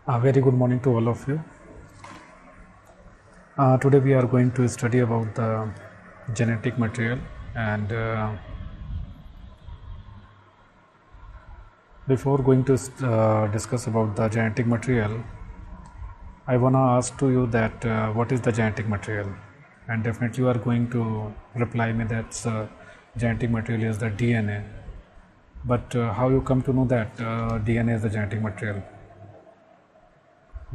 A very good morning to all of you. Today we are going to study about the genetic material, and before going to discuss about the genetic material, I wanna ask to you that what is the genetic material, and definitely you are going to reply me that genetic material is the DNA. But how you come to know that DNA is the genetic material?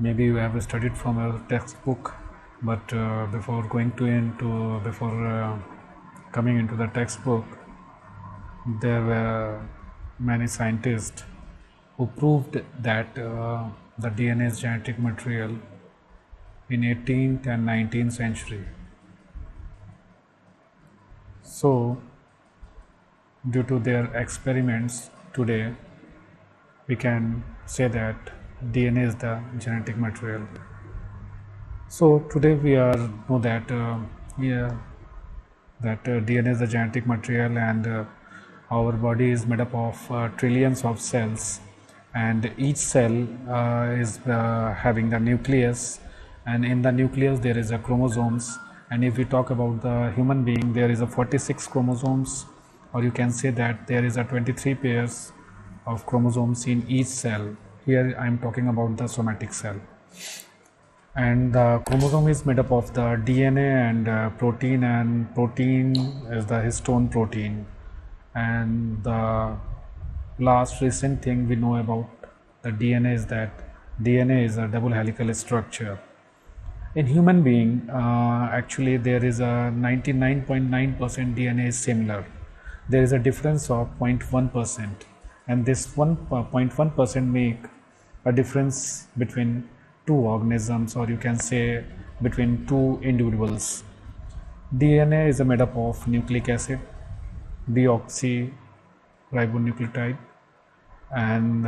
Maybe you have studied from a textbook, but before coming into the textbook, there were many scientists who proved that the DNA is genetic material in 18th and 19th century. So due to their experiments today, we can say that DNA is the genetic material. So today we are know that DNA is the genetic material, and our body is made up of trillions of cells, and each cell is having the nucleus, and in the nucleus there is a chromosomes. And if we talk about the human being, there is a 46 chromosomes, or you can say that there is a 23 pairs of chromosomes in each cell. Here I am talking about the somatic cell. And the chromosome is made up of the DNA and protein is the histone protein. And the last recent thing we know about the DNA is that DNA is a double helical structure. In human being, actually there is a 99.9% DNA is similar. There is a difference of 0.1%, and this 1.1% make a difference between two organisms, or you can say between two individuals. DNA is made up of nucleic acid, deoxyribonucleotide, and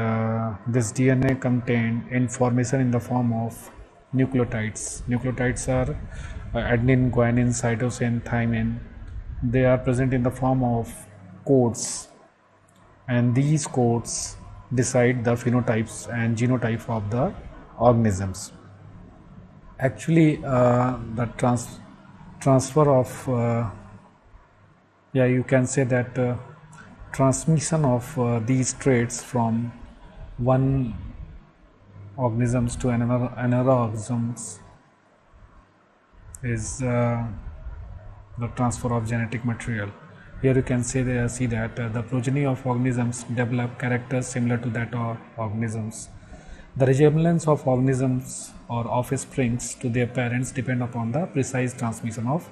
this DNA contain information in the form of nucleotides. Nucleotides are adenine, guanine, cytosine, thymine. They are present in the form of codes, and these codes decide the phenotypes and genotype of the organisms. Actually, the transfer of you can say that transmission of these traits from one organisms to another organisms is the transfer of genetic material. Here you can see that the progeny of organisms develop characters similar to that of organisms. The resemblance of organisms or offsprings to their parents depend upon the precise transmission of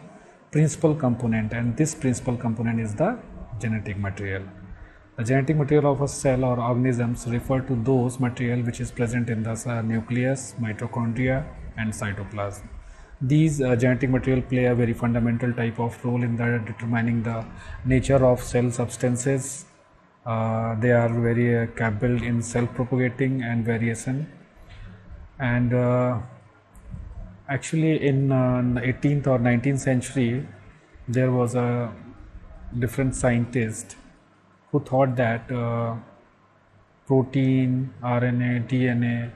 principal component, and this principal component is the genetic material. The genetic material of a cell or organisms refer to those material which is present in the nucleus, mitochondria, and cytoplasm. These genetic material play a very fundamental type of role in determining the nature of cell substances. They are very capable in self-propagating and variation. And actually in 18th or 19th century, there was a different scientist who thought that protein, RNA, DNA,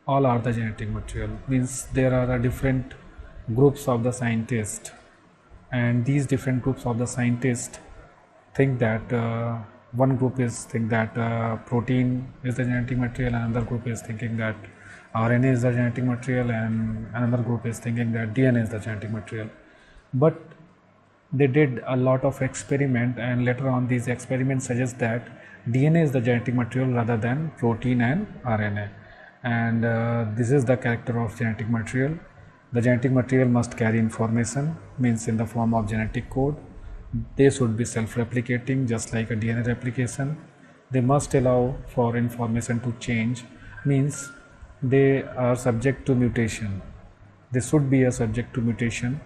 all are the genetic material. Means there are different groups of the scientists, and these different groups of the scientists think that one group is think that protein is the genetic material, another group is thinking that RNA is the genetic material, and another group is thinking that DNA is the genetic material. But they did a lot of experiment, and later on these experiments suggest that DNA is the genetic material rather than protein and RNA. And this is the character of genetic material. The genetic material must carry information, means in the form of genetic code. They should be self-replicating, just like a DNA replication. They must allow for information to change, means they are subject to mutation. They should be a subject to mutation,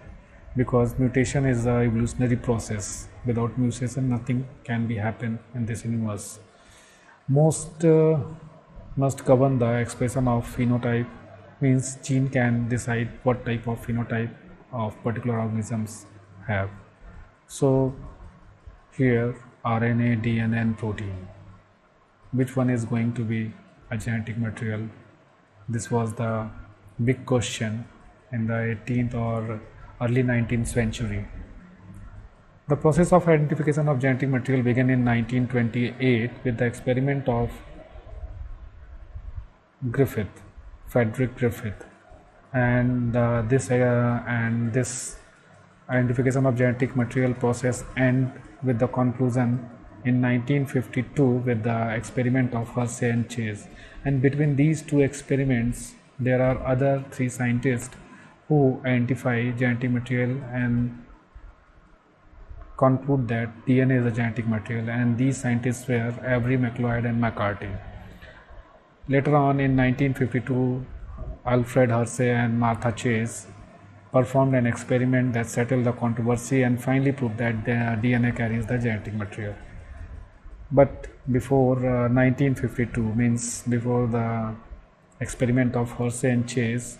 because mutation is an evolutionary process. Without mutation, nothing can be happen in this universe. Most must govern the expression of phenotype, means gene can decide what type of phenotype of particular organisms have. So here RNA, DNA, and protein, which one is going to be a genetic material? This was the big question in the 18th or early 19th century. The process of identification of genetic material began in 1928 with the experiment of Frederick Griffith, and this identification of genetic material process end with the conclusion in 1952 with the experiment of Hershey and Chase. And between these two experiments, there are other three scientists who identify genetic material and conclude that DNA is a genetic material, and these scientists were Avery, McLeod and McCarty. Later on in 1952, Alfred Hershey and Martha Chase performed an experiment that settled the controversy and finally proved that the DNA carries the genetic material. But before 1952, means before the experiment of Hershey and Chase,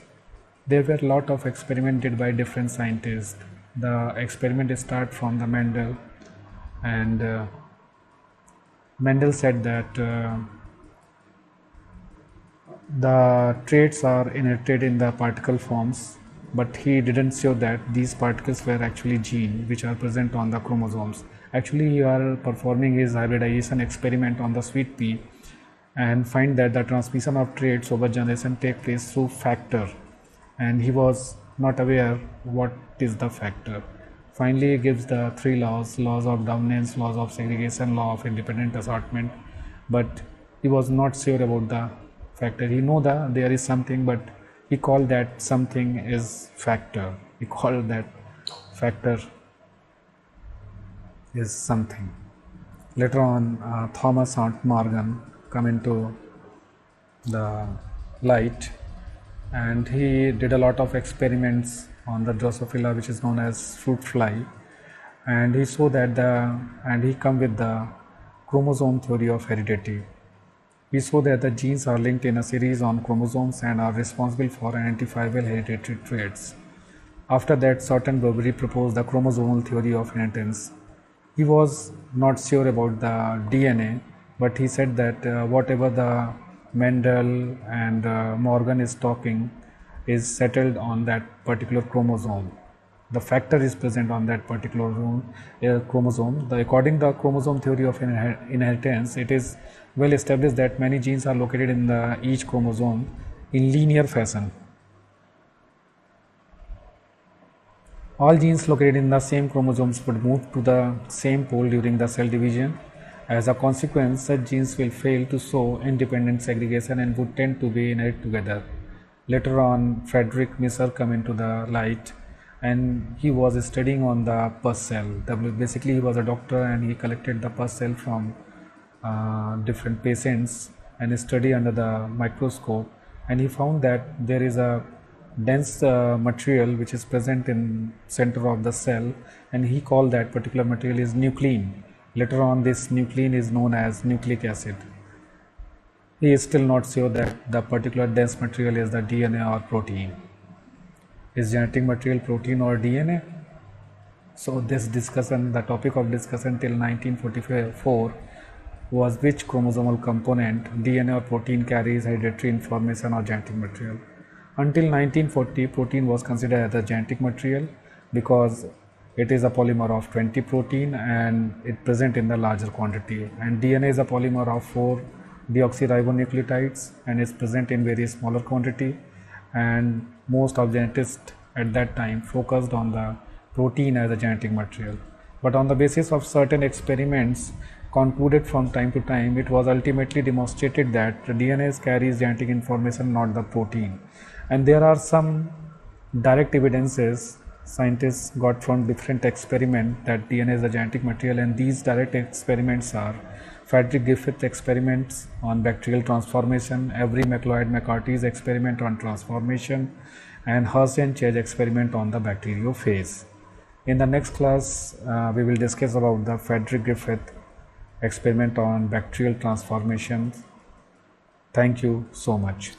there were a lot of experiments did by different scientists. The experiment start from the Mendel, and Mendel said that the traits are inherited in the particle forms, but he didn't show that these particles were actually genes which are present on the chromosomes. Actually, you are performing his hybridization experiment on the sweet pea and find that the transmission of traits over generation take place through factor, and he was not aware what is the factor. Finally, he gives the three laws of dominance, laws of segregation, law of independent assortment, but he was not sure about the factor. He know that there is something, but he called that something is factor. He called that factor is something. Later on, Thomas Hunt Morgan come into the light, and he did a lot of experiments on the Drosophila, which is known as fruit fly, and he saw that he come with the chromosome theory of heredity. We saw that the genes are linked in a series on chromosomes and are responsible for identifiable hereditary traits. After that, Certain Burberry proposed the chromosomal theory of inheritance. He was not sure about the DNA, but he said that whatever the Mendel and Morgan is talking is settled on that particular chromosome. The factor is present on that particular chromosome. According to the chromosome theory of inheritance, it is well established that many genes are located in each chromosome in linear fashion. All genes located in the same chromosomes would move to the same pole during the cell division. As a consequence, such genes will fail to show independent segregation and would tend to be inherited together. Later on, Frederick Misser come into the light, and he was studying on the pus cell. Basically, he was a doctor and he collected the pus cell from different patients and study under the microscope, and he found that there is a dense material which is present in center of the cell, and he called that particular material is nuclein. Later on, this nuclein is known as nucleic acid. He is still not sure that the particular dense material is the DNA or protein. Is genetic material protein or DNA? So this discussion, the topic of discussion till 1944 was which chromosomal component, DNA or protein, carries hereditary information or genetic material. Until 1940, protein was considered as a genetic material because it is a polymer of 20 protein and it present in the larger quantity, and DNA is a polymer of 4 deoxyribonucleotides and is present in very smaller quantity, and most of geneticists at that time focused on the protein as a genetic material. But on the basis of certain experiments concluded from time to time, it was ultimately demonstrated that the DNA carries genetic information, not the protein. And there are some direct evidences scientists got from different experiments that DNA is a genetic material, and these direct experiments are Frederick Griffith experiments on bacterial transformation, Avery McLeod McCarty's experiment on transformation, and Hershey and Chase experiment on the bacteriophage. In the next class, we will discuss about the Frederick Griffith experiment on bacterial transformations. Thank you so much.